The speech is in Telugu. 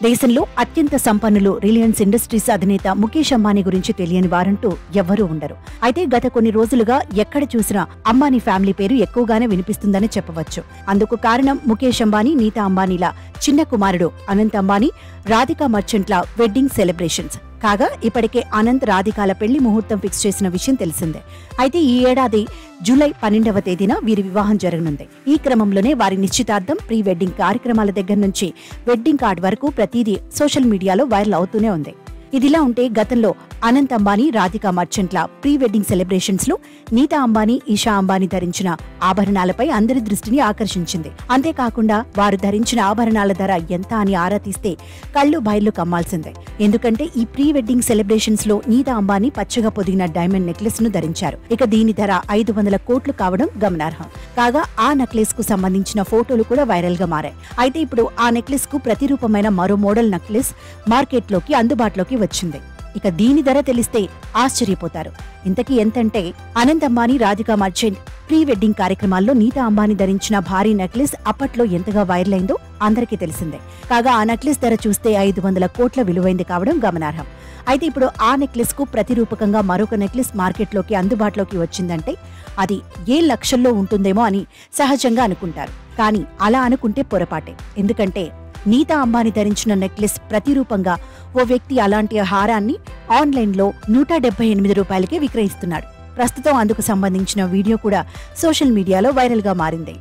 దేశంలో అత్యంత సంపన్నులు రిలయన్స్ ఇండస్ట్రీస్ అధినేత ముఖేష్ అంబానీ గురించి తెలియని వారంటూ ఎవ్వరూ ఉండరు. అయితే గత కొన్ని రోజులుగా ఎక్కడ చూసినా అంబానీ ఫ్యామిలీ పేరు ఎక్కువగానే వినిపిస్తుందని చెప్పవచ్చు. అందుకు కారణం ముఖేష్ అంబానీ, నీతా అంబానీల చిన్న కుమారుడు అనంత్ అంబానీ, రాధికా మర్చెంట్ల వెడ్డింగ్ సెలబ్రేషన్స్. కాగా ఇప్పటికే అనంత్, రాధికాల పెళ్లి ముహూర్తం ఫిక్స్ చేసిన విషయం తెలిసిందే. అయితే ఈ ఏడాది జూలై 12వ తేదీన వీరి వివాహం జరగనుంది. ఈ క్రమంలోనే వారి నిశ్చితార్థం, ప్రీ వెడ్డింగ్ కార్యక్రమాల దగ్గర నుంచి వెడ్డింగ్ కార్డ్ వరకు ప్రతిదీ సోషల్ మీడియాలో వైరల్ అవుతూనే ఉంది. ఇదిలా ఉంటే గతంలో అనంత్ అంబానీ, రాధికా మర్చెంట్ల ప్రీ వెడ్డింగ్ సెలబ్రేషన్స్ లో నీతా అంబానీ, ఈషా అంబానీ ధరించిన ఆభరణాలపై అందరి దృష్టిని ఆకర్షించింది. అంతేకాకుండా వారు ధరించిన ఆభరణాల ధర ఎంత అని ఆరా తీస్తే కళ్ళు బయర్లు కమ్మాల్సిందే. ఎందుకంటే ఈ ప్రీ వెడ్డింగ్ సెలబ్రేషన్స్ లో నీతా అంబానీ పచ్చగా పొదిగిన డైమండ్ నెక్లెస్ ను ధరించారు. ఇక దీని ధర 500 కోట్లు కావడం గమనార్హం. కాగా ఆ నెక్లెస్ కు సంబంధించిన ఫోటోలు కూడా వైరల్ గా మారాయి. అయితే ఇప్పుడు ఆ నెక్లెస్ కు ప్రతిరూపమైన మరో మోడల్ నెక్లెస్ మార్కెట్ లోకి అందుబాటులోకి వచ్చింది. ఇక దీని ధర తెలిస్తే ఆశ్చర్యపోతారు. ఇంతకీ ఎంతంటే Anant Ambani, Radhika merchant pre wedding కార్యక్రమాల్లో నీతా అంబానీ ధరించిన భారీ నెక్లెస్ అప్పట్లో ఎంతగా వైరల్ అయిందో అందరికీ తెలిసిందే. కాగా ఆ నెక్లెస్ ధర చూస్తే 500 కోట్ల విలువైంది కావడం గమనార్హం. అయితే ఇప్పుడు ఆ నెక్లెస్ కు ప్రతిరూపకంగా మరొక నెక్లెస్ మార్కెట్లోకి అందుబాటులోకి వచ్చిందంటే అది ఏ లక్షల్లో ఉంటుందేమో అని సహజంగా అనుకుంటారు. కానీ అలా అనుకుంటే పొరపాటే. ఎందుకంటే నీతా అంబానీ ధరించిన నెక్లెస్ ప్రతిరూపంగా ఓ వ్యక్తి అలాంటి హారాన్ని ఆన్లైన్లో 178 రూపాయలకే విక్రయిస్తున్నాడు. ప్రస్తుతం అందుకు సంబంధించిన వీడియో కూడా సోషల్ మీడియాలో వైరల్గా మారింది.